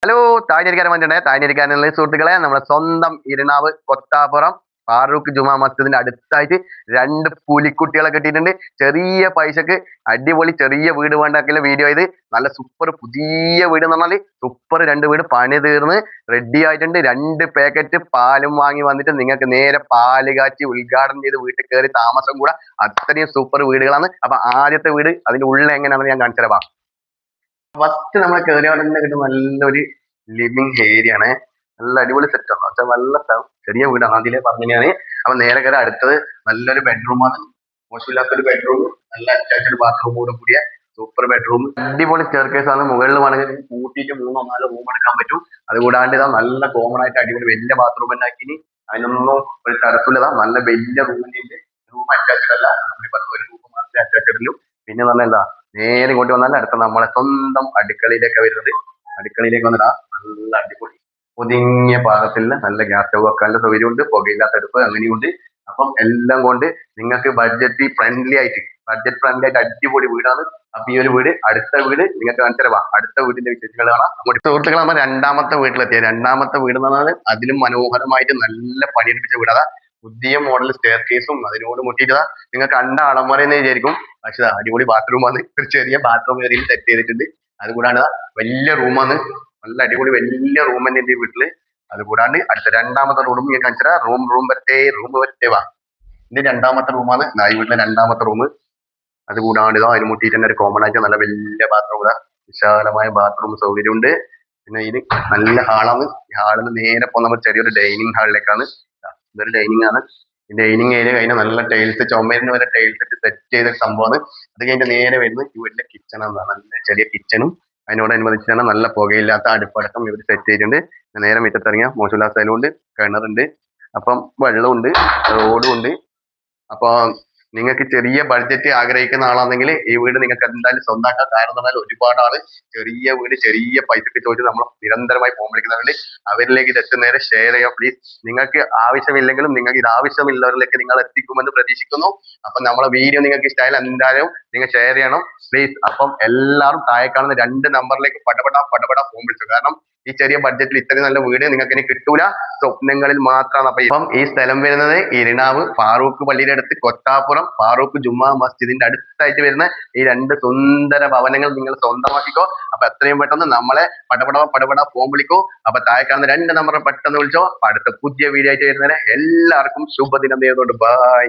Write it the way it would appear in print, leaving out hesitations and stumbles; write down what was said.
Hello താഴ്ന്നിരിക്കാരൻ വന്നിട്ടുണ്ട്. താഴ്ന്നിരിക്കാനുള്ള സുഹൃത്തുക്കളെ, നമ്മുടെ സ്വന്തം ഇരിണാവ് കൊട്ടാപ്പുറം ഫാറൂഖ് ജുമാ മസ്ജിദിന്റെ അടുത്തായിട്ട് രണ്ട് പുലിക്കുട്ടികളെ കിട്ടിയിട്ടുണ്ട്. ചെറിയ പൈസക്ക് അടിപൊളി ചെറിയ വീട് വേണ്ടാക്കിയുള്ള വീഡിയോ ഇത്. നല്ല സൂപ്പർ പുതിയ വീട് എന്ന് പറഞ്ഞാല് സൂപ്പർ രണ്ട് വീട് പണി തീർന്ന് റെഡി ആയിട്ടുണ്ട്. 2 പാക്കറ്റ് പാലും വാങ്ങി വന്നിട്ട് നിങ്ങൾക്ക് നേരെ പാല് കാച്ചി ഉദ്ഘാടനം ചെയ്ത് വീട്ടിൽ കയറി താമസം കൂടെ അത്രയും സൂപ്പർ വീടുകളാണ്. അപ്പൊ ആദ്യത്തെ വീട് അതിന്റെ ഉള്ളിൽ എങ്ങനെയാണെന്ന് ഞാൻ കാണിച്ചു തരാം. ഫസ്റ്റ് നമ്മൾ കയറിയ ഉടനെ കിട്ടും നല്ലൊരു ലിവിങ് ഏരിയ ആണ്. നല്ല അടിപൊളി സെറ്റ് ആണ്. വെച്ചാൽ നല്ല ചെറിയ വീടാണ്, അതിലെ പറഞ്ഞു ഞാൻ. അപ്പൊ നേരെ കയറി അടുത്തത് നല്ലൊരു ബെഡ്റൂമാണ്. മോശമില്ലാത്തൊരു ബെഡ്റൂം, നല്ല അറ്റാച്ച്ഡ് ബാത്റൂമോട് കൂടിയ സൂപ്പർ ബെഡ്റൂം. അടിപൊളി സ്റ്റെയർകേസ് ആണ്. മുകളിൽ വേണമെങ്കിൽ കൂട്ടിയിട്ട് 3 4 റൂം എടുക്കാൻ പറ്റും. അതുകൂടാണ്ട് ഇതാ നല്ല കോമൺ ആയിട്ട് അടിപൊളി വലിയ ബാത്റൂം തന്നെ ആക്കി. അതിനൊന്നും ഒരു തരത്തില്ല. നല്ല വലിയ റൂമിന്റെ റൂം അറ്റാച്ച്ഡ് അല്ല, ഒരു റൂം മാത്രമേ അറ്റാച്ച്ഡ് ഉള്ളൂ. പിന്നെ നല്ല എന്താ, നേരെ ഇങ്ങോട്ട് വന്നാൽ അടുത്ത നമ്മളെ സ്വന്തം അടുക്കളയിലേക്ക് വരുന്നത്. അടുക്കളയിലേക്ക് വന്നിടാ നല്ല അടിപൊളി ഒതുങ്ങിയ പാകത്തിൽ നല്ല ഗ്യാസ് സ്റ്റവ് വെക്കാനുള്ള സൗകര്യമുണ്ട്. പുകയില്ലാത്ത അടുപ്പ് അങ്ങനെയുണ്ട്. അപ്പം എല്ലാം കൊണ്ട് നിങ്ങൾക്ക് ബഡ്ജറ്റ് ഫ്രണ്ട്ലി ആയിട്ട് അടിപൊളി വീടാണ്. അപ്പൊ ഈ ഒരു വീട്, അടുത്ത വീട് നിങ്ങൾക്ക് കാണിച്ചു തരാം. അടുത്ത വീടിന്റെ വിശേഷങ്ങൾ കാണാം. അങ്ങോട്ട് സുഹൃത്തുക്കൾ, നമ്മൾ രണ്ടാമത്തെ വീട്ടിലെത്തിയ രണ്ടാമത്തെ വീട് എന്ന് പറഞ്ഞാൽ അതിലും മനോഹരമായിട്ട് നല്ല പണിയെടുപ്പിച്ച വീടാ. പുതിയ മോഡൽ സ്റ്റെയർ കേസും അതിനോട് മുട്ടിയിട്ടതാ. നിങ്ങൾ കണ്ട അളമറയെന്ന് വിചാരിക്കും, പക്ഷെ അടിപൊളി ബാത്റൂമാണ്. ഒരു ചെറിയ ബാത്റൂം ഏരിയയിൽ സെറ്റ് ചെയ്തിട്ടുണ്ട്. അതുകൂടാണ്ട് വലിയ റൂമാണ്. നല്ല അടിപൊളി വലിയ റൂം തന്നെ ഉണ്ട് ഈ വീട്ടില്. അതുകൂടാണ്ട് അടുത്ത രണ്ടാമത്തെ റൂം ഞാൻ കാണിച്ചാ. റൂം വരട്ടെ വാ. ഇത് രണ്ടാമത്തെ റൂമാണ്. ഈ വീട്ടിലെ രണ്ടാമത്തെ റൂം. അതുകൂടാണ്ട് ഇതാ അതിന് മുട്ടിയിട്ട് തന്നെ ഒരു കോമൺ ആയിട്ട് നല്ല വലിയ ബാത്റൂം, വിശാലമായ ബാത്റൂം സൗകര്യമുണ്ട്. പിന്നെ ഇത് നല്ല ഹാളാണ്. ഈ ഹാളിൽ നിന്ന് നേരെ പോകുന്ന ചെറിയൊരു ഡൈനിങ് ഹാളിലേക്കാണ്. ഇതൊരു ഡൈനിങ് ആണ്. ഡൈനിങ് ഏരിയ കഴിഞ്ഞാൽ നല്ല ടൈൽസ്, ചുമരിന് വരെ ടൈൽസ് ഇട്ട് സെറ്റ് ചെയ്ത സംഭവമാണ്. അത് കഴിഞ്ഞ് നേരെ വരുന്നത് ഈ വീട്ടിലെ കിച്ചൺ ആണ്. നല്ല ചെറിയ കിച്ചണും അതിനോടനുബന്ധിച്ചാണ് നല്ല പുകയില്ലാത്ത അടുപ്പടക്കം ഇവർ സെറ്റ് ചെയ്തിട്ടുണ്ട്. നേരെ മുറ്റത്തിറങ്ങിയ മോശമില്ലാത്ത സ്ഥലമുണ്ട്, കിണറുണ്ട്, അപ്പം വെള്ളമുണ്ട്, റോഡും ഉണ്ട്. അപ്പൊ നിങ്ങൾക്ക് ചെറിയ ബഡ്ജറ്റ് ആഗ്രഹിക്കുന്ന ആളാണെങ്കിൽ ഈ വീട് നിങ്ങൾക്ക് എന്തായാലും സ്വന്തമാക്കാൻ. കാരണം എന്ന് പറഞ്ഞാൽ ഒരുപാട് ആള് ചെറിയ വീട് ചെറിയ പൈസക്ക് ചോദിച്ച് നമ്മൾ നിരന്തരമായി ഫോൺ വിളിക്കുന്നവരുണ്ട്. അവരിലേക്ക് ഇത് എത്തുന്നേരെ ഷെയർ ചെയ്യാം പ്ലീസ്. നിങ്ങൾക്ക് ആവശ്യമില്ലെങ്കിലും നിങ്ങൾക്ക് ഇത് ആവശ്യമുള്ളവരിലേക്ക് നിങ്ങൾ എത്തിക്കുമെന്ന് പ്രതീക്ഷിക്കുന്നു. അപ്പൊ നമ്മളെ വീഡിയോ നിങ്ങൾക്ക് ഇഷ്ടമായാലും എന്തായാലും നിങ്ങൾ ഷെയർ ചെയ്യണം പ്ലീസ്. അപ്പം എല്ലാവരും താഴെ കാണുന്ന 2 നമ്പറിലേക്ക് പടപട ഫോൺ വിളിച്ചു. കാരണം ഈ ചെറിയ ബഡ്ജറ്റിൽ ഇത്രയും നല്ല വീട് നിങ്ങൾക്ക് ഇനി കിട്ടൂല, സ്വപ്നങ്ങളിൽ മാത്രമാണ്. അപ്പൊ ഇപ്പം ഈ സ്ഥലം വരുന്നത് ഇരിണാവ് ഫാറൂഖ് പള്ളിയുടെ അടുത്ത് കൊട്ടാപ്പുറം ഫാറൂഖ് ജുമാ മസ്ജിദിന്റെ അടുത്തായിട്ട് വരുന്ന ഈ 2 സുന്ദര ഭവനങ്ങൾ നിങ്ങൾ സ്വന്തമാക്കിക്കോ. അപ്പൊ എത്രയും പെട്ടെന്ന് നമ്മളെ പടപട ഫോൺ വിളിക്കോ. അപ്പൊ താഴെ കാണുന്ന 2 നമ്പർ പെട്ടെന്ന് വിളിച്ചോ. അടുത്ത പുതിയ വീഡിയോ ആയിട്ട് വരുന്നവരെ എല്ലാവർക്കും ശുഭദിനം നേർന്നുകൊണ്ട് ബൈ.